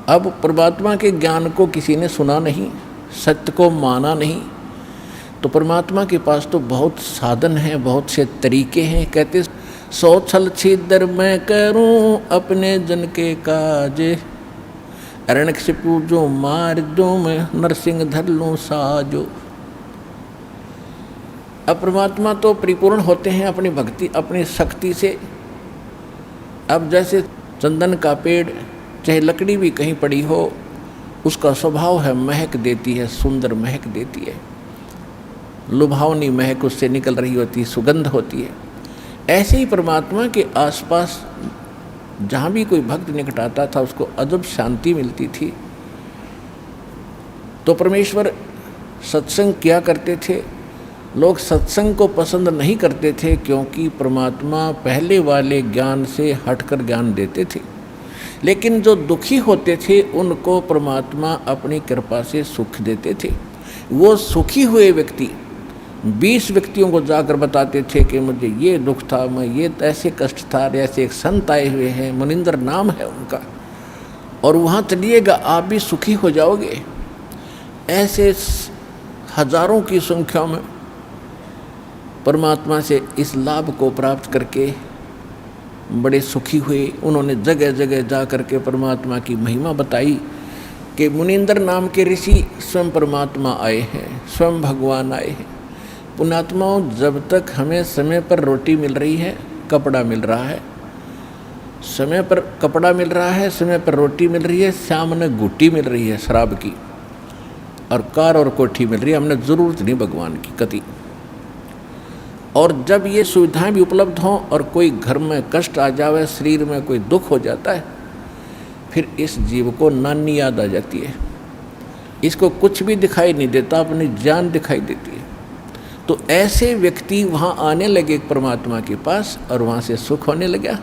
अब परमात्मा के ज्ञान को किसी ने सुना नहीं, सत्य को माना नहीं, तो परमात्मा के पास तो बहुत साधन हैं, बहुत से तरीके हैं। कहते 100 छल छिद्र मैं करूं अपने जन के काजे, हिरण्यकशिपु जो मार दो मैं नरसिंह धर लूं साजो। अब परमात्मा तो परिपूर्ण होते हैं अपनी भक्ति अपनी शक्ति से। अब जैसे चंदन का पेड़ चाहे लकड़ी भी कहीं पड़ी हो, उसका स्वभाव है महक देती है, सुंदर महक देती है, लुभावनी महक उससे निकल रही होती है, सुगंध होती है। ऐसे ही परमात्मा के आसपास जहाँ भी कोई भक्त निकट आता था उसको अजब शांति मिलती थी। तो परमेश्वर सत्संग किया करते थे। लोग सत्संग को पसंद नहीं करते थे क्योंकि परमात्मा पहले वाले ज्ञान से हटकर ज्ञान देते थे। लेकिन जो दुखी होते थे उनको परमात्मा अपनी कृपा से सुख देते थे। वो सुखी हुए व्यक्ति 20 व्यक्तियों को जाकर बताते थे कि मुझे ये दुख था, मैं ये ऐसे कष्ट था, ऐसे एक संत आए हुए हैं, मुनिंदर नाम है उनका, और वहाँ चलिएगा आप भी सुखी हो जाओगे। ऐसे हजारों की संख्या में परमात्मा से इस लाभ को प्राप्त करके बड़े सुखी हुए। उन्होंने जगह जगह जा कर के परमात्मा की महिमा बताई कि मुनिंदर नाम के ऋषि स्वयं परमात्मा आए हैं, स्वयं भगवान आए हैं। पुण्यात्माओं, जब तक हमें समय पर रोटी मिल रही है, कपड़ा मिल रहा है, समय पर कपड़ा मिल रहा है, समय पर रोटी मिल रही है, सामने गुट्टी मिल रही है शराब की, और कार और कोठी मिल रही है, हमने ज़रूरत नहीं भगवान की कति। और जब ये सुविधाएं भी उपलब्ध हों और कोई घर में कष्ट आ जावे, शरीर में कोई दुख हो जाता है, फिर इस जीव को नानी याद आ जाती है। इसको कुछ भी दिखाई नहीं देता, अपनी जान दिखाई देती है। तो ऐसे व्यक्ति वहाँ आने लगे परमात्मा के पास और वहाँ से सुख होने लगा।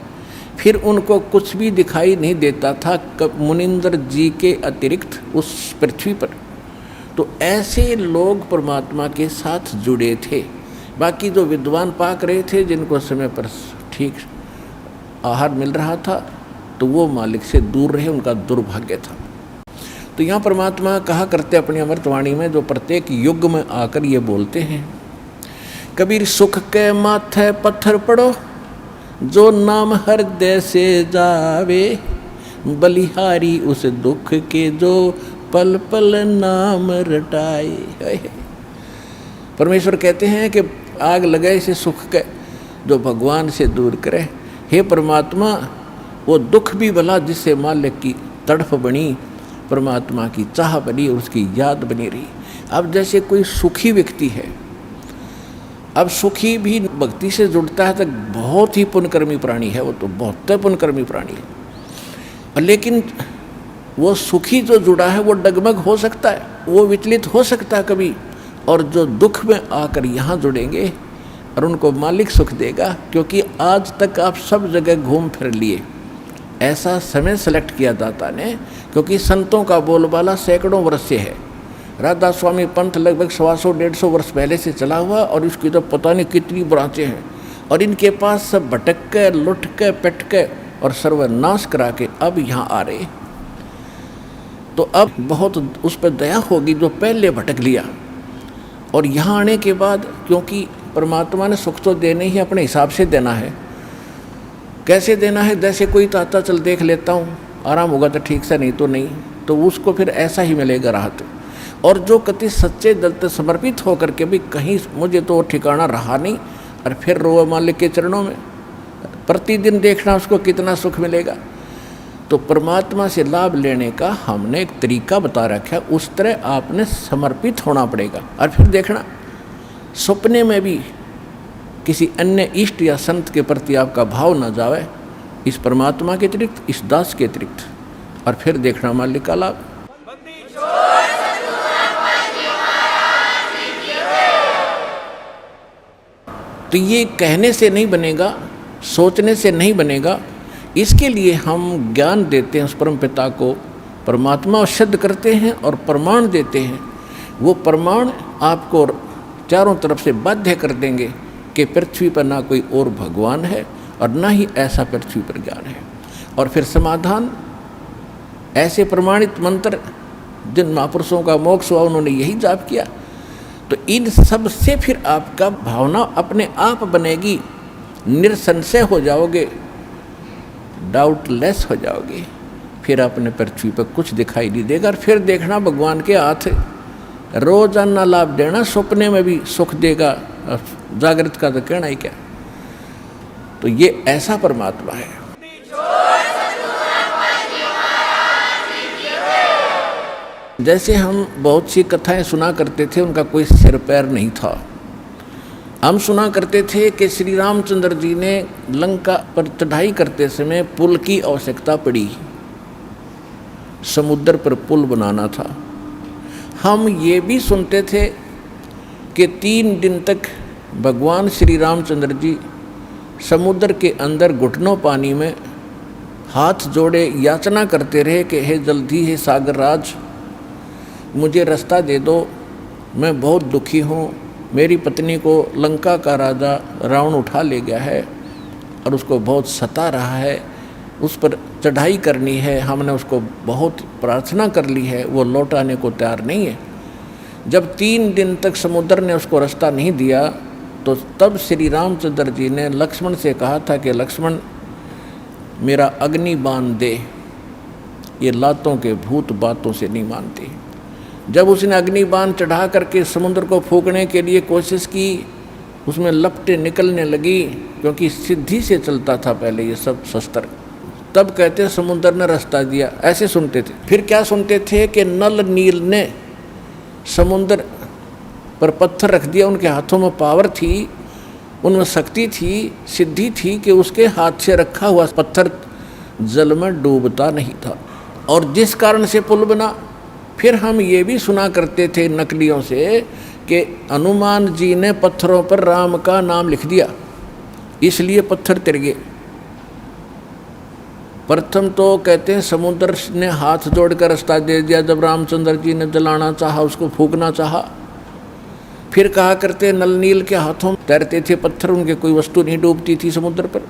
फिर उनको कुछ भी दिखाई नहीं देता था मुनिंदर जी के अतिरिक्त उस पृथ्वी पर। तो ऐसे लोग परमात्मा के साथ जुड़े थे। बाकी जो विद्वान पाक रहे थे, जिनको समय पर ठीक आहार मिल रहा था, तो वो मालिक से दूर रहे, उनका दुर्भाग्य था। तो यहाँ परमात्मा कहा करते अपनी अमृतवाणी में, जो प्रत्येक युग में आकर ये बोलते हैं, कबीर सुख के माथे पत्थर पड़ो, जो नाम हृदय से जावे, बलिहारी उस दुख के जो पल पल नाम रटाए। परमेश्वर कहते हैं कि आग लगाए इसे सुख के जो भगवान से दूर करे। हे परमात्मा, वो दुख भी भला जिससे मालिक की तड़फ बनी, परमात्मा की चाह बनी, उसकी याद बनी रही। अब जैसे कोई सुखी व्यक्ति है, अब सुखी भी भक्ति से जुड़ता है तो बहुत ही पुण्यकर्मी प्राणी है, वो तो बहुत पुण्यकर्मी प्राणी है। लेकिन वो सुखी जो जुड़ा है वो डगमग हो सकता है, वो विचलित हो सकता है कभी। और जो दुख में आकर यहाँ जुड़ेंगे और उनको मालिक सुख देगा, क्योंकि आज तक आप सब जगह घूम फिर लिए। ऐसा समय सेलेक्ट किया दाता ने, क्योंकि संतों का बोलबाला सैकड़ों वर्ष से है। राधा स्वामी पंथ लगभग 125 वर्ष पहले से चला हुआ, और इसकी तो पता नहीं कितनी ब्रांचें हैं, और इनके पास सब भटक के लुट के पिट के और सर्वनाश करा के अब यहाँ आ रहे। तो अब बहुत उस पर दया होगी जो पहले भटक लिया। और यहाँ आने के बाद, क्योंकि परमात्मा ने सुख तो देने ही अपने हिसाब से देना है। कैसे देना है? जैसे कोई ताता चल देख लेता हूँ, आराम होगा तो ठीक से, नहीं तो नहीं, तो उसको फिर ऐसा ही मिलेगा राहत। और जो कति सच्चे दिल से समर्पित होकर के भी कहीं मुझे तो ठिकाना रहा नहीं, और फिर रोए मालिक के चरणों में, प्रतिदिन देखना उसको कितना सुख मिलेगा। तो परमात्मा से लाभ लेने का हमने एक तरीका बता रखा है, उस तरह आपने समर्पित होना पड़ेगा। और फिर देखना सपने में भी किसी अन्य इष्ट या संत के प्रति आपका भाव न जावे, इस परमात्मा के अतिरिक्त, इस दास के अतिरिक्त, और फिर देखना मालिक का लाभ। तो ये कहने से नहीं बनेगा, सोचने से नहीं बनेगा। इसके लिए हम ज्ञान देते हैं उस परम पिता को, परमात्मा सिद्ध करते हैं और प्रमाण देते हैं। वो प्रमाण आपको चारों तरफ से बाध्य कर देंगे कि पृथ्वी पर ना कोई और भगवान है और ना ही ऐसा पृथ्वी पर ज्ञान है। और फिर समाधान ऐसे प्रमाणित मंत्र जिन महापुरुषों का मोक्ष हुआ उन्होंने यही जाप किया। तो इन सब से फिर आपका भावना अपने आप बनेगी, निसंशय हो जाओगे, डाउटलेस हो जाओगे। फिर अपने पृथ्वी पर कुछ दिखाई नहीं देगा। और फिर देखना भगवान के हाथ रोजाना लाभ देना, सपने में भी सुख देगा, जागृत का तो कहना ही क्या। तो ये ऐसा परमात्मा है। जैसे हम बहुत सी कथाएं सुना करते थे, उनका कोई सिर पैर नहीं था। हम सुना करते थे कि श्री रामचंद्र जी ने लंका पर चढ़ाई करते समय पुल की आवश्यकता पड़ी, समुद्र पर पुल बनाना था। हम ये भी सुनते थे कि 3 दिन तक भगवान श्री रामचंद्र जी समुद्र के अंदर घुटनों पानी में हाथ जोड़े याचना करते रहे कि हे जल्दी हे सागर राज, मुझे रास्ता दे दो, मैं बहुत दुखी हूँ। मेरी पत्नी को लंका का राजा रावण उठा ले गया है और उसको बहुत सता रहा है, उस पर चढ़ाई करनी है, हमने उसको बहुत प्रार्थना कर ली है, वो लौट आने को तैयार नहीं है। जब 3 दिन तक समुद्र ने उसको रास्ता नहीं दिया, तो तब श्री रामचंद्र जी ने लक्ष्मण से कहा था कि लक्ष्मण मेरा अग्नि बाण दे, ये लातों के भूत बातों से नहीं मानते। जब उसने अग्नि बाण चढ़ा करके समुद्र को फूकने के लिए कोशिश की, उसमें लपटें निकलने लगी, क्योंकि सिद्धि से चलता था पहले ये सब शस्त्र। तब कहते समुद्र ने रास्ता दिया, ऐसे सुनते थे। फिर क्या सुनते थे कि नल नील ने समुद्र पर पत्थर रख दिया, उनके हाथों में पावर थी, उनमें शक्ति थी, सिद्धि थी कि उसके हाथ से रखा हुआ पत्थर जल में डूबता नहीं था, और जिस कारण से पुल बना। फिर हम ये भी सुना करते थे नकलियों से कि हनुमान जी ने पत्थरों पर राम का नाम लिख दिया, इसलिए पत्थर तिर गए। प्रथम तो कहते हैं समुद्र ने हाथ जोड़कर रास्ता दे दिया जब रामचंद्र जी ने जलाना चाहा, उसको फूकना चाहा। फिर कहा करते नल नील के हाथों तैरते थे पत्थर, उनके कोई वस्तु नहीं डूबती थी समुद्र पर।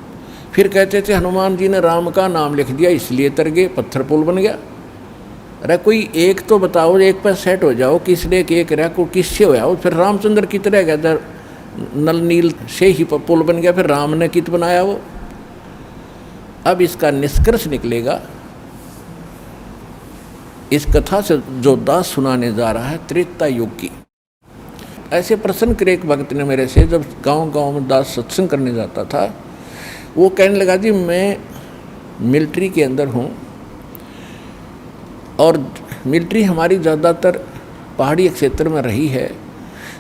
फिर कहते थे हनुमान जी ने राम का नाम लिख दिया, इसलिए तर गए, पत्थर पुल बन गया। अरे कोई एक तो बताओ, एक पर सेट हो जाओ, किसने एक रहा को किससे हो जाओ। फिर रामचंद्र की तरह गया, नल नील से ही पुल बन गया, फिर राम ने कित बनाया वो। अब इसका निष्कर्ष निकलेगा, इस कथा से जो दास सुनाने जा रहा है त्रेता युग की। ऐसे प्रश्न करे एक भक्त ने मेरे से, जब गांव-गांव में दास सत्संग करने जाता था, वो कहने लगा जी मैं मिलिट्री के अंदर हूँ, और मिलिट्री हमारी ज़्यादातर पहाड़ी क्षेत्र में रही है।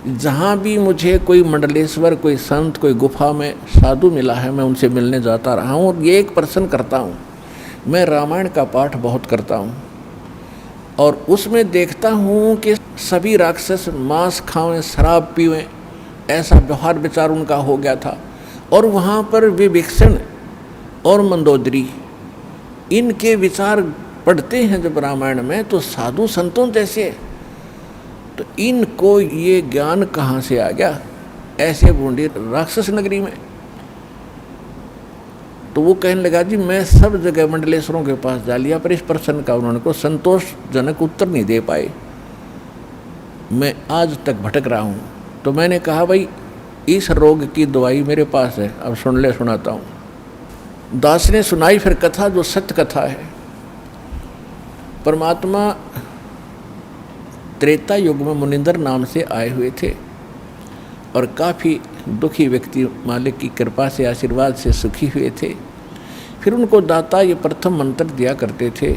जहाँ भी मुझे कोई मंडलेश्वर, कोई संत, कोई गुफा में साधु मिला है, मैं उनसे मिलने जाता रहा हूँ। और ये एक प्रश्न करता हूँ, मैं रामायण का पाठ बहुत करता हूँ, और उसमें देखता हूँ कि सभी राक्षस मांस खावें, शराब पीवें, ऐसा व्यवहार विचार उनका हो गया था। और वहाँ पर विभीषण और मंदोदरी, इनके विचार पढ़ते हैं जब रामायण में, तो साधु संतों जैसे, तो इनको ये ज्ञान कहाँ से आ गया ऐसे बूंदी राक्षस नगरी में। तो वो कहने लगा जी मैं सब जगह मंडलेश्वरों के पास जा लिया, पर इस प्रश्न का उन्होंने को संतोषजनक उत्तर नहीं दे पाए, मैं आज तक भटक रहा हूँ। तो मैंने कहा भाई इस रोग की दवाई मेरे पास है, अब सुन ले, सुनाता हूँ। दास ने सुनाई फिर कथा, जो सत्य कथा है। परमात्मा त्रेता युग में मुनिंदर नाम से आए हुए थे, और काफ़ी दुखी व्यक्ति मालिक की कृपा से, आशीर्वाद से सुखी हुए थे। फिर उनको दाता ये प्रथम मंत्र दिया करते थे।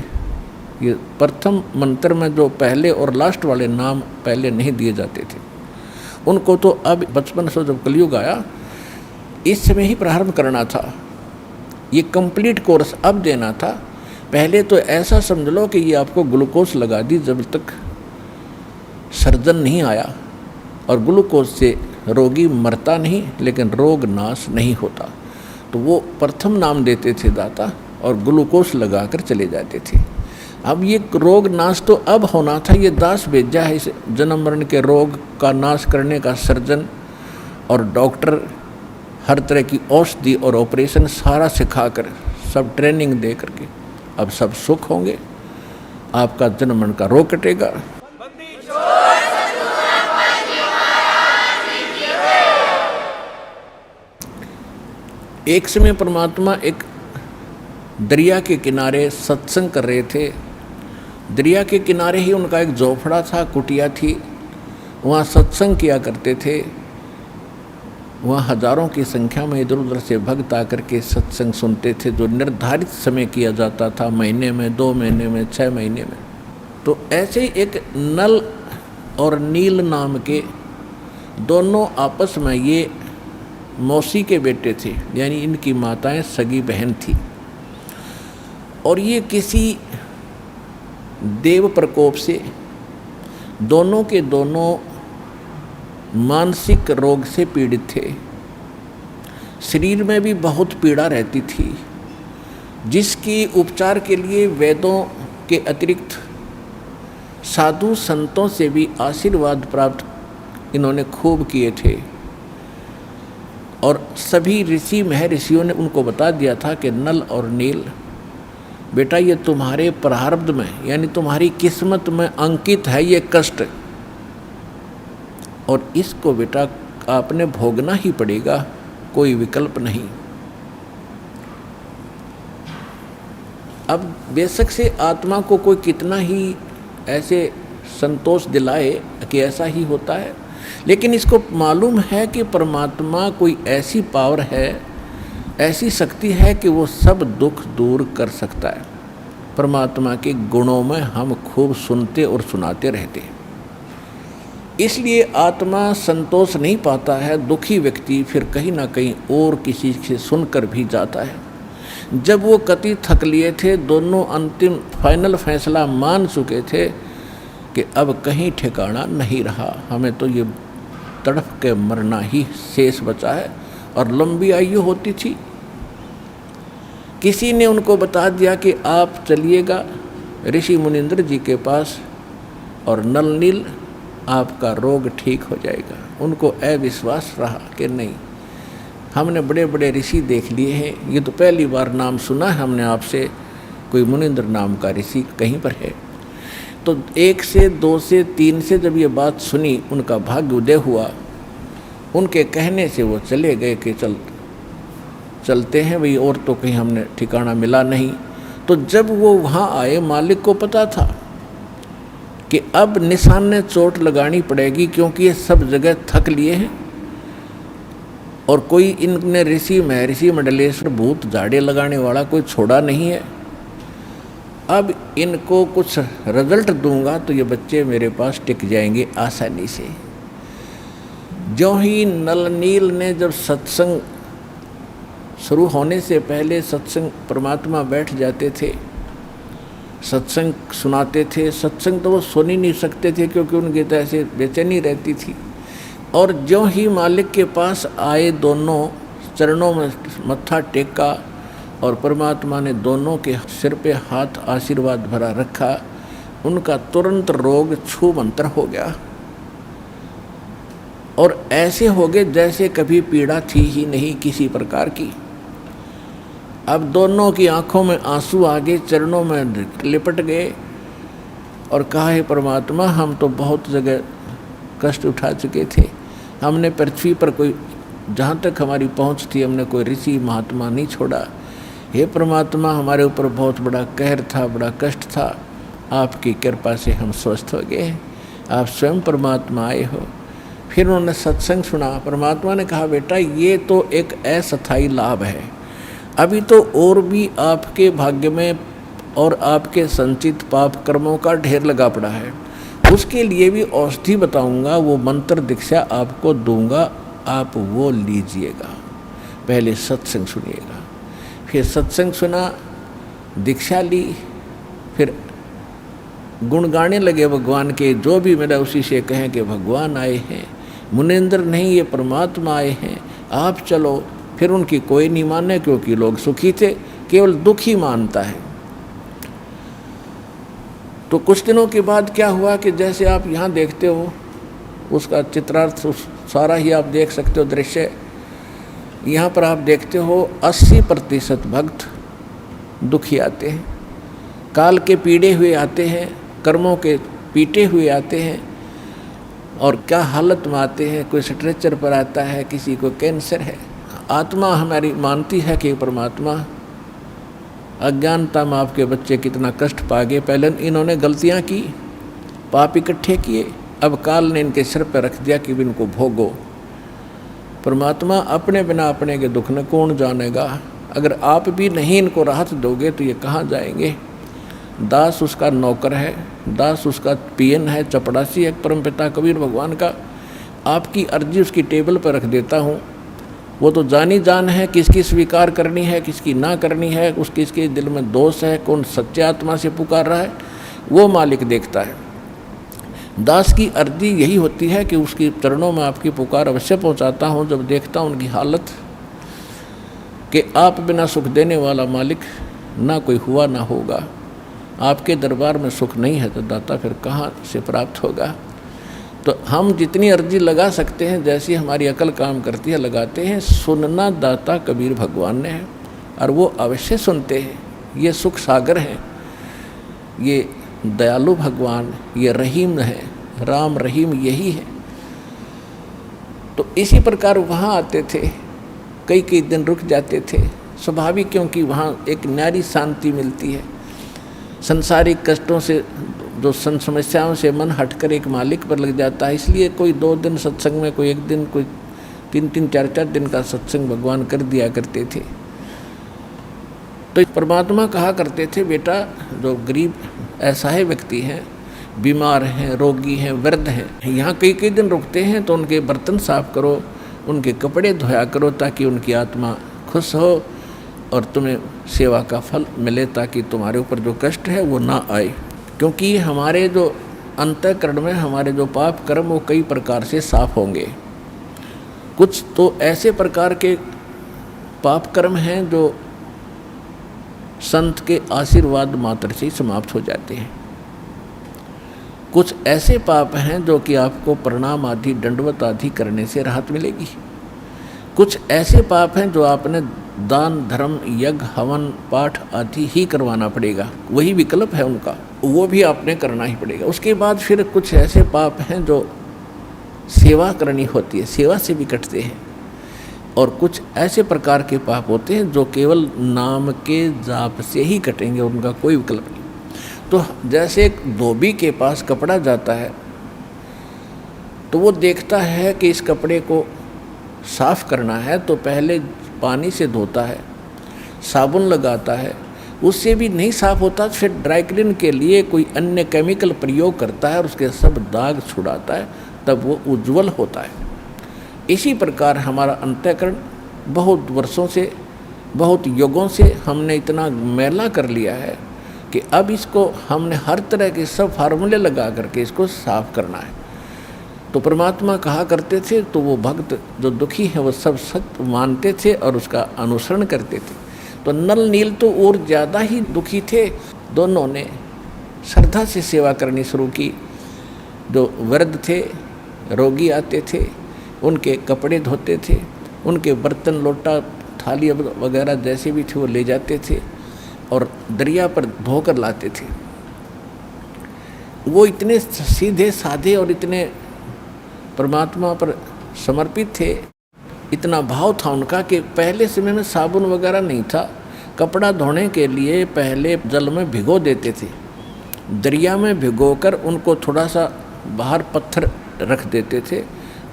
ये प्रथम मंत्र में जो पहले और लास्ट वाले नाम पहले नहीं दिए जाते थे, उनको तो अब बचपन से जब कलयुग आया इस समय ही प्रारंभ करना था। ये कंप्लीट कोर्स अब देना था। पहले तो ऐसा समझ लो कि ये आपको ग्लूकोज लगा दी जब तक सर्जन नहीं आया, और ग्लूकोज से रोगी मरता नहीं, लेकिन रोग नाश नहीं होता। तो वो प्रथम नाम देते थे दाता, और ग्लूकोज लगाकर चले जाते थे। अब ये रोग नाश तो अब होना था, ये दास भेजा है इस जन्म मरण के रोग का नाश करने का सर्जन और डॉक्टर, हर तरह की औषधि और ऑपरेशन सारा सिखाकर, सब ट्रेनिंग दे करके अब सब सुख होंगे। आपका जन मन का रोग कटेगा। एक समय परमात्मा एक दरिया के किनारे सत्संग कर रहे थे। दरिया के किनारे ही उनका एक झोपड़ा था, कुटिया थी, वहाँ सत्संग किया करते थे। वहाँ हजारों की संख्या में इधर उधर से भक्त आकर के सत्संग सुनते थे, जो निर्धारित समय किया जाता था, महीने में, 2 महीने में, 6 महीने में। तो ऐसे ही एक नल और नील नाम के दोनों आपस में, ये मौसी के बेटे थे, यानी इनकी माताएं सगी बहन थी, और ये किसी देव प्रकोप से दोनों के दोनों मानसिक रोग से पीड़ित थे। शरीर में भी बहुत पीड़ा रहती थी, जिसकी उपचार के लिए वेदों के अतिरिक्त साधु संतों से भी आशीर्वाद प्राप्त इन्होंने खूब किए थे। और सभी ऋषि महर्षियों ने उनको बता दिया था कि नल और नील, बेटा ये तुम्हारे प्रारब्ध में, यानी तुम्हारी किस्मत में अंकित है ये कष्ट, और इसको बेटा आपने भोगना ही पड़ेगा, कोई विकल्प नहीं। अब बेशक से आत्मा को कोई कितना ही ऐसे संतोष दिलाए कि ऐसा ही होता है, लेकिन इसको मालूम है कि परमात्मा कोई ऐसी पावर है, ऐसी शक्ति है कि वो सब दुख दूर कर सकता है। परमात्मा के गुणों में हम खूब सुनते और सुनाते रहते हैं, इसलिए आत्मा संतोष नहीं पाता है। दुखी व्यक्ति फिर कहीं ना कहीं और किसी से सुनकर भी जाता है। जब वो कति थक लिए थे, दोनों अंतिम फाइनल फैसला मान चुके थे कि अब कहीं ठिकाना नहीं रहा, हमें तो ये तड़प के मरना ही शेष बचा है, और लंबी आयु होती थी। किसी ने उनको बता दिया कि आप चलिएगा ऋषि मुनिंद्र जी के पास, और नल नील आपका रोग ठीक हो जाएगा। उनको अविश्वास रहा कि नहीं, हमने बड़े बड़े ऋषि देख लिए हैं, ये तो पहली बार नाम सुना है हमने आपसे, कोई मुनिंद्र नाम का ऋषि कहीं पर है। तो 1 से 2 से 3 से जब ये बात सुनी, उनका भाग्य उदय हुआ। उनके कहने से वो चले गए कि चलते हैं भाई, और तो कहीं हमने ठिकाना मिला नहीं। तो जब वो वहाँ आए, मालिक को पता था कि अब निशान ने चोट लगानी पड़ेगी, क्योंकि ये सब जगह थक लिए हैं, और कोई इनने ऋषि महर्षि मंडलेश्वर भूत झाड़े लगाने वाला कोई छोड़ा नहीं है। अब इनको कुछ रिजल्ट दूंगा तो ये बच्चे मेरे पास टिक जाएंगे आसानी से। जो ही नल नील ने जब सत्संग शुरू होने से पहले सत्संग परमात्मा बैठ जाते थे, सत्संग सुनाते थे। सत्संग तो वो सुन ही नहीं सकते थे, क्योंकि उनकी तो ऐसे बेचैनी रहती थी। और जो ही मालिक के पास आए, दोनों चरणों में मत्था टेका, और परमात्मा ने दोनों के सिर पे हाथ आशीर्वाद भरा रखा, उनका तुरंत रोग छूमंतर हो गया, और ऐसे हो गए जैसे कभी पीड़ा थी ही नहीं किसी प्रकार की। अब दोनों की आंखों में आंसू आ गए, चरणों में लिपट गए, और कहा है परमात्मा, हम तो बहुत जगह कष्ट उठा चुके थे, हमने पृथ्वी पर कोई, जहाँ तक हमारी पहुँच थी, हमने कोई ऋषि महात्मा नहीं छोड़ा। हे परमात्मा, हमारे ऊपर बहुत बड़ा कहर था, बड़ा कष्ट था, आपकी कृपा से हम स्वस्थ हो गए, आप स्वयं परमात्मा आए हो। फिर उन्होंने सत्संग सुना। परमात्मा ने कहा, बेटा ये तो एक अस्थायी लाभ है, अभी तो और भी आपके भाग्य में और आपके संचित पाप कर्मों का ढेर लगा पड़ा है, उसके लिए भी औषधि बताऊंगा, वो मंत्र दीक्षा आपको दूंगा, आप वो लीजिएगा। पहले सत्संग सुनिएगा। फिर सत्संग सुना, दीक्षा ली, फिर गुण गाने लगे भगवान के, जो भी मेरा उसी से कहें कि भगवान आए हैं, मुनिंद्र नहीं ये परमात्मा आए हैं, आप चलो। फिर उनकी कोई नहीं माने, क्योंकि लोग सुखी थे, केवल दुख ही मानता है। तो कुछ दिनों के बाद क्या हुआ कि जैसे आप यहाँ देखते हो, उसका चित्रार्थ सारा ही आप देख सकते हो दृश्य। यहाँ पर आप देखते हो 80% भक्त दुखी आते हैं, काल के पीड़े हुए आते हैं, कर्मों के पीटे हुए आते हैं, और क्या हालत में आते हैं। कोई स्ट्रेचर पर आता है, किसी को कैंसर है। आत्मा हमारी मानती है कि परमात्मा, अज्ञानता में आपके बच्चे कितना कष्ट पा गए, पहले इन्होंने गलतियां की, पाप इकट्ठे किए, अब काल ने इनके सिर पर रख दिया कि इनको भोगो। परमात्मा अपने बिना अपने के दुख न कौन जानेगा। अगर आप भी नहीं इनको राहत दोगे तो ये कहाँ जाएंगे। दास उसका नौकर है, दास उसका पियन है, चपड़ासी है परमपिता कबीर भगवान का। आपकी अर्जी उसकी टेबल पर रख देता हूँ। वो तो जानी जान है किसकी स्वीकार करनी है, किसकी ना करनी है, किसके दिल में दोष है, कौन सच्चे आत्मा से पुकार रहा है, वो मालिक देखता है। दास की अर्जी यही होती है कि उसकी चरणों में आपकी पुकार अवश्य पहुंचाता हूं जब देखता हूं उनकी हालत कि आप बिना सुख देने वाला मालिक ना कोई हुआ ना होगा। आपके दरबार में सुख नहीं है तो दाता फिर कहाँ से प्राप्त होगा। तो हम जितनी अर्जी लगा सकते हैं, जैसी हमारी अकल काम करती है, लगाते हैं। सुनना दाता कबीर भगवान ने है और वो अवश्य सुनते हैं। ये सुख सागर हैं, ये दयालु भगवान, ये रहीम है, राम रहीम यही है। तो इसी प्रकार वहाँ आते थे, कई कई दिन रुक जाते थे, स्वाभाविक, क्योंकि वहाँ एक न्यारी शांति मिलती है। संसारिक कष्टों से, जो समस्याओं से मन हटकर एक मालिक पर लग जाता है। इसलिए कोई 2 दिन सत्संग में, कोई 1 दिन, कोई 3-3, 4-4 दिन का सत्संग भगवान कर दिया करते थे। तो परमात्मा कहा करते थे, बेटा जो गरीब असहाय व्यक्ति हैं, बीमार हैं, रोगी हैं, वृद्ध हैं, यहाँ कई कई दिन रुकते हैं तो उनके बर्तन साफ करो, उनके कपड़े धोया करो, ताकि उनकी आत्मा खुश हो और तुम्हें सेवा का फल मिले, ताकि तुम्हारे ऊपर जो कष्ट है वो ना आए। क्योंकि हमारे जो अंतःकरण में हमारे जो पाप कर्म वो कई प्रकार से साफ होंगे। कुछ तो ऐसे प्रकार के पाप कर्म हैं जो संत के आशीर्वाद मात्र से ही समाप्त हो जाते हैं। कुछ ऐसे पाप हैं जो कि आपको प्रणाम आदि, दंडवत आदि करने से राहत मिलेगी। कुछ ऐसे पाप हैं जो आपने दान, धर्म, यज्ञ, हवन, पाठ आदि ही करवाना पड़ेगा, वही विकल्प है उनका, वो भी आपने करना ही पड़ेगा। उसके बाद फिर कुछ ऐसे पाप हैं जो सेवा करनी होती है, सेवा से भी कटते हैं। और कुछ ऐसे प्रकार के पाप होते हैं जो केवल नाम के जाप से ही कटेंगे, उनका कोई विकल्प नहीं। तो जैसे एक धोबी के पास कपड़ा जाता है तो वो देखता है कि इस कपड़े को साफ करना है तो पहले पानी से धोता है, साबुन लगाता है, उससे भी नहीं साफ होता तो फिर ड्राई क्लीन के लिए कोई अन्य केमिकल प्रयोग करता है और उसके सब दाग छुड़ाता है, तब वो उज्जवल होता है। इसी प्रकार हमारा अंतःकरण बहुत वर्षों से, बहुत युगों से हमने इतना मैला कर लिया है कि अब इसको हमने हर तरह के सब फार्मूले लगा करके इसको साफ करना है। तो परमात्मा कहा करते थे, तो वो भक्त जो दुखी है वो सब सत्य मानते थे और उसका अनुसरण करते थे। तो नल नील तो और ज़्यादा ही दुखी थे, दोनों ने श्रद्धा से सेवा करनी शुरू की। जो वृद्ध थे, रोगी आते थे, उनके कपड़े धोते थे, उनके बर्तन, लोटा, थाली वगैरह जैसे भी थे वो ले जाते थे और दरिया पर धोकर लाते थे। वो इतने सीधे साधे और इतने परमात्मा पर समर्पित थे, इतना भाव था उनका कि पहले समय में साबुन वगैरह नहीं था। कपड़ा धोने के लिए पहले जल में भिगो देते थे, दरिया में भिगोकर उनको थोड़ा सा बाहर पत्थर रख देते थे,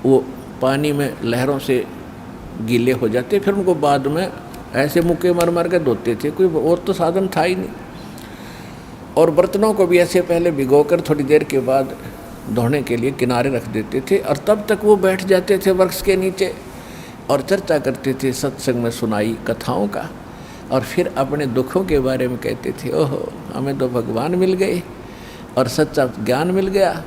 वो पानी में लहरों से गीले हो जाते, फिर उनको बाद में ऐसे मुक्के मार मार के धोते थे। कोई और तो साधन था ही नहीं। और बर्तनों को भी ऐसे पहले भिगोकर थोड़ी देर के बाद धोने के लिए किनारे रख देते थे और तब तक वो बैठ जाते थे वृक्ष के नीचे और चर्चा करते थे सत्संग में सुनाई कथाओं का, और फिर अपने दुखों के बारे में कहते थे, ओहो हमें तो भगवान मिल गए और सच्चा ज्ञान मिल गया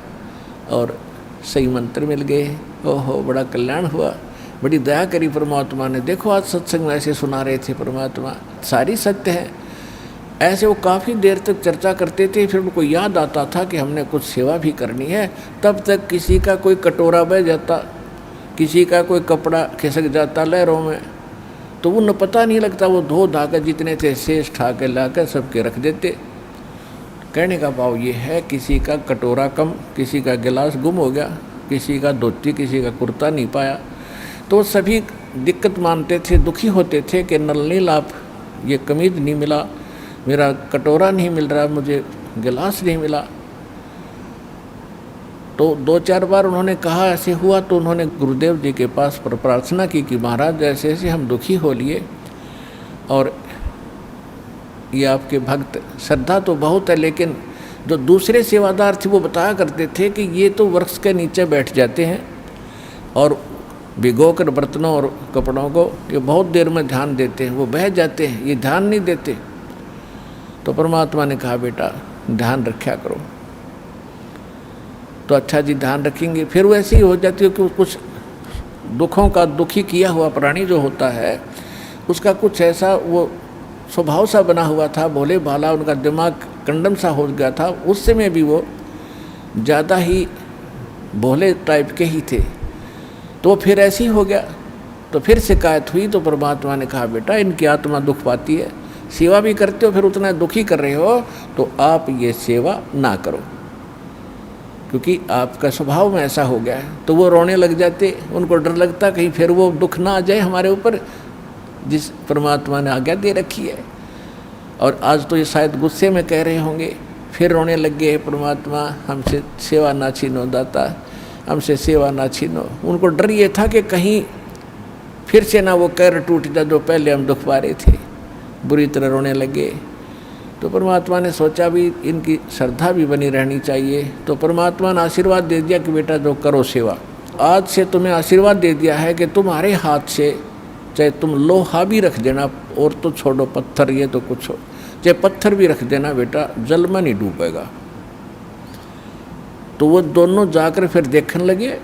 और सही मंत्र मिल गए, ओहो बड़ा कल्याण हुआ, बड़ी दया करी परमात्मा ने, देखो आज सत्संग में ऐसे सुना रहे थे परमात्मा, सारी सत्य है। ऐसे वो काफ़ी देर तक चर्चा करते थे। फिर उनको याद आता था कि हमने कुछ सेवा भी करनी है, तब तक किसी का कोई कटोरा बह जाता, किसी का कोई कपड़ा खिसक जाता लहरों में, तो उन्हें पता नहीं लगता, वो धो धा कर जितने थे शेष ठा के ला कर सबके रख देते। कहने का भाव ये है, किसी का कटोरा कम, किसी का गिलास गुम हो गया, किसी का धोती, किसी का कुर्ता नहीं पाया, तो सभी दिक्कत मानते थे, दुखी होते थे कि नलनील आप ये कमीज नहीं मिला, मेरा कटोरा नहीं मिल रहा, मुझे गिलास नहीं मिला। तो 2-4 बार उन्होंने कहा ऐसे हुआ, तो उन्होंने गुरुदेव जी के पास प्रार्थना की कि महाराज ऐसे ऐसे हम दुखी हो लिए, और ये आपके भक्त, श्रद्धा तो बहुत है, लेकिन जो दूसरे सेवादार थे वो बताया करते थे कि ये तो वृक्ष के नीचे बैठ जाते हैं और भिगो कर बर्तनों और कपड़ों को ये बहुत देर में ध्यान देते हैं, वो बह जाते हैं, ये ध्यान नहीं देते। तो परमात्मा ने कहा बेटा ध्यान रखा करो। तो अच्छा जी ध्यान रखेंगे। फिर वैसे ही हो जाती है कि कुछ दुखों का, दुखी किया हुआ प्राणी जो होता है उसका कुछ ऐसा वो स्वभाव सा बना हुआ था, भोले भाला, उनका दिमाग कंडम सा हो गया था, उस समय भी वो ज़्यादा ही भोले टाइप के ही थे। तो फिर ऐसे ही हो गया। तो फिर शिकायत हुई, तो परमात्मा ने कहा बेटा इनकी आत्मा दुख पाती है, सेवा भी करते हो फिर उतना दुखी कर रहे हो, तो आप ये सेवा ना करो, क्योंकि आपका स्वभाव में ऐसा हो गया है। तो वो रोने लग जाते, उनको डर लगता कहीं फिर वो दुख ना आ जाए हमारे ऊपर, जिस परमात्मा ने आज्ञा दे रखी है। और आज तो ये शायद गुस्से में कह रहे होंगे, फिर रोने लग गए, परमात्मा हमसे सेवा ना छीनो, दाता हमसे सेवा ना छीनो। उनको डर ये था कि कहीं फिर से ना वो कैर टूट जाए जो पहले हम दुख पा रहे थे, बुरी तरह रोने लगे। तो परमात्मा ने सोचा भी इनकी श्रद्धा भी बनी रहनी चाहिए। तो परमात्मा ने आशीर्वाद दे दिया कि बेटा जो करो सेवा, आज से तुम्हें आशीर्वाद दे दिया है कि तुम्हारे हाथ से चाहे तुम लोहा भी रख देना, और तो छोड़ो पत्थर, ये तो कुछ हो, चाहे पत्थर भी रख देना बेटा, जल में नहीं डूबेगा। तो वो दोनों जाकर फिर देखने लगे।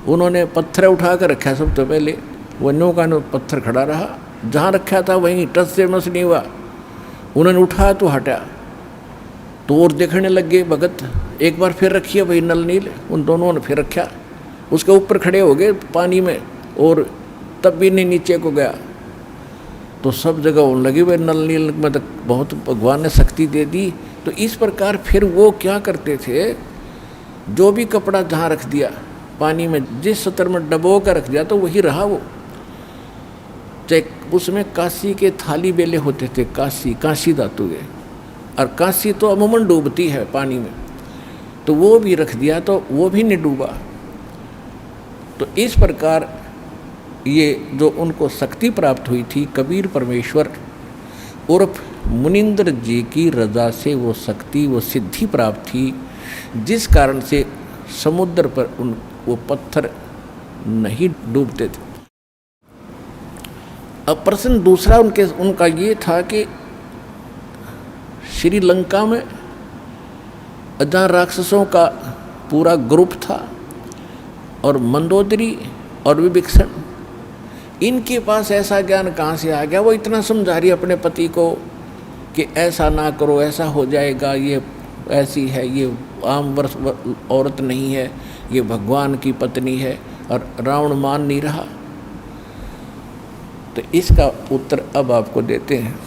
उन्होंने पत्थर उठा कर रखा सबसे पहले, वो नो का नो पत्थर खड़ा रहा, जहाँ रखा था वहीं टच से मस नहीं हुआ। उन्होंने उठाया तो हटा, तो और देखने लग गए भगत, एक बार फिर रखिए वही नल नील, उन दोनों ने फिर रखा, उसके ऊपर खड़े हो गए पानी में, और तब भी नहीं नीचे को गया। तो सब जगह होने लगी वह नल नील में, तो बहुत भगवान ने शक्ति दे दी। तो इस प्रकार फिर वो क्या करते थे, जो भी कपड़ा जहाँ रख दिया पानी में, जिस सतर में डबो कर रख दिया तो वही रहा वो। चाहे उसमें कांसी के थाली बेले होते थे, कांसी धातु के, और कांसी तो अमूमन डूबती है पानी में, तो वो भी रख दिया तो वो भी नहीं डूबा। तो इस प्रकार ये जो उनको शक्ति प्राप्त हुई थी, कबीर परमेश्वर उर्फ मुनिंद्र जी की रजा से वो शक्ति, वो सिद्धि प्राप्त थी, जिस कारण से समुद्र पर वो पत्थर नहीं डूबते थे। अब प्रश्न दूसरा उनका ये था कि श्रीलंका में जहाँ राक्षसों का पूरा ग्रुप था, और मंदोदरी और विभीषण, इनके पास ऐसा ज्ञान कहाँ से आ गया? वो इतना समझा रही अपने पति को कि ऐसा ना करो, ऐसा हो जाएगा, ये ऐसी है, ये आम वर्ष औरत नहीं है, ये भगवान की पत्नी है, और रावण मान नहीं रहा। तो इसका उत्तर अब आपको देते हैं।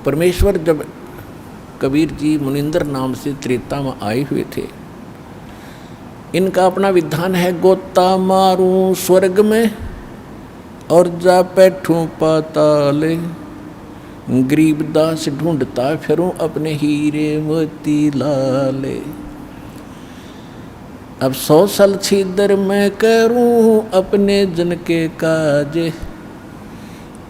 परमेश्वर जब कबीर जी मुनिंदर नाम से त्रेता में आए हुए थे, इनका अपना विधान है, गोता मारूं स्वर्ग में और जा बैठूं पाताले, गरीबदास ढूंढता फिरूं अपने हीरे मोती लाले। अब 100 साल छिदर मैं करूं अपने जन के काजे,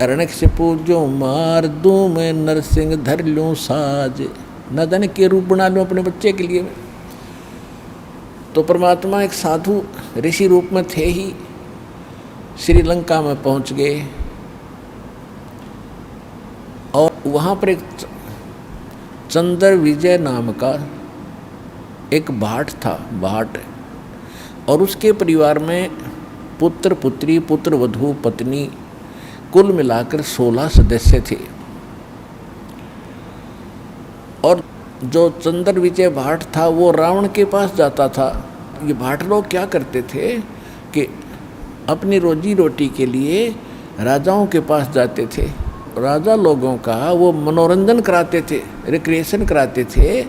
अरणक से पूजो मार दूं मैं नरसिंह धर लूं साज, न जाने के रूप बना लूं अपने बच्चे के लिए। तो परमात्मा एक साधु ऋषि रूप में थे ही, श्रीलंका में पहुंच गए, और वहाँ पर एक चंद्र विजय नाम का एक भाट था, भाट, और उसके परिवार में पुत्र पुत्री, पुत्र वधू, पत्नी, कुल मिलाकर 16 सदस्य थे। और जो चंद्र विजय भाट था वो रावण के पास जाता था। ये भाट लोग क्या करते थे कि अपनी रोजी रोटी के लिए राजाओं के पास जाते थे, राजा लोगों का वो मनोरंजन कराते थे, रिक्रिएशन कराते थे,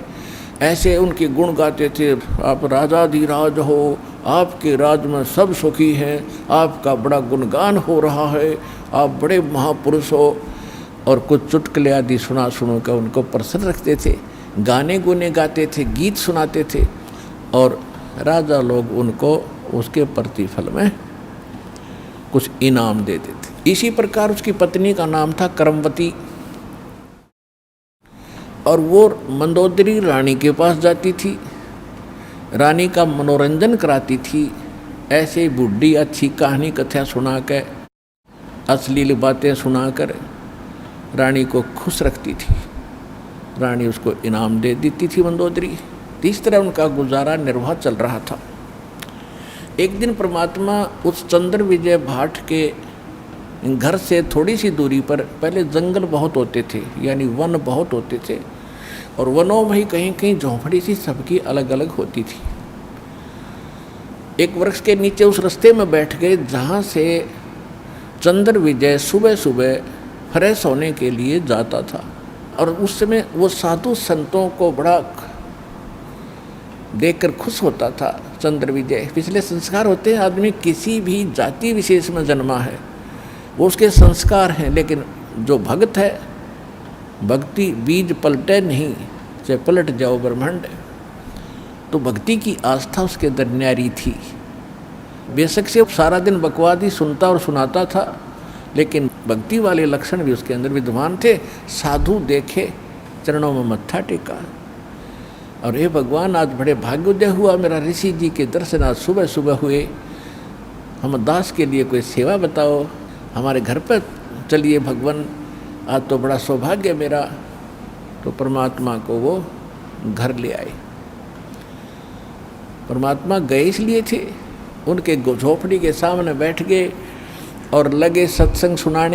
ऐसे उनके गुण गाते थे। आप राजाधिराज हो, आपके राज में सब सुखी हैं, आपका बड़ा गुणगान हो रहा है, आप बड़े महापुरुष हो। और कुछ चुटकुले आदि सुना कर उनको प्रसन्न रखते थे, गाने गुने गाते थे, गीत सुनाते थे, और राजा लोग उनको उसके प्रतिफल में कुछ इनाम देते थे। इसी प्रकार उसकी पत्नी का नाम था करमवती, और वो मंदोदरी रानी के पास जाती थी, रानी का मनोरंजन कराती थी, ऐसे ही बुढ़ी अच्छी कहानी कथा सुना कर, अश्लील बातें सुनाकर रानी को खुश रखती थी। रानी उसको इनाम दे देती थी मंदोदरी। इस तरह उनका गुजारा निर्वाह चल रहा था। एक दिन परमात्मा उस चंद्र विजय भाट के घर से थोड़ी सी दूरी पर, पहले जंगल बहुत होते थे, यानी वन बहुत होते थे, और वनों में ही कहीं कहीं झोंपड़ी सी सबकी अलग अलग होती थी। एक वृक्ष के नीचे उस रास्ते में बैठ गए जहाँ से चंद्र विजय सुबह सुबह फ्रेश होने के लिए जाता था। और उस समय वो साधु संतों को बड़ा देखकर खुश होता था। चंद्र विजय पिछले संस्कार होते हैं, आदमी किसी भी जाति विशेष में जन्मा है वो उसके संस्कार हैं, लेकिन जो भक्त है, भक्ति बीज पलटे नहीं, चाहे पलट जाओ ब्रह्मांड। तो भक्ति की आस्था उसके अंदर न्यारी थी। बेशक से सारा दिन बकवाद ही सुनता और सुनाता था, लेकिन भक्ति वाले लक्षण भी उसके अंदर विद्यमान थे। साधु देखे, चरणों में मत्था टेका, और हे भगवान, आज बड़े भाग्योदय हुआ, मेरा ऋषि जी के दर्शन आज सुबह सुबह हुए, हम दास के लिए कोई सेवा बताओ, हमारे घर पर चलिए भगवान, आज तो बड़ा सौभाग्य मेरा। तो परमात्मा को वो घर ले आए। परमात्मा गए इसलिए थे, उनके झोपड़ी के सामने बैठ गए और लगे सत्संग सुनाने।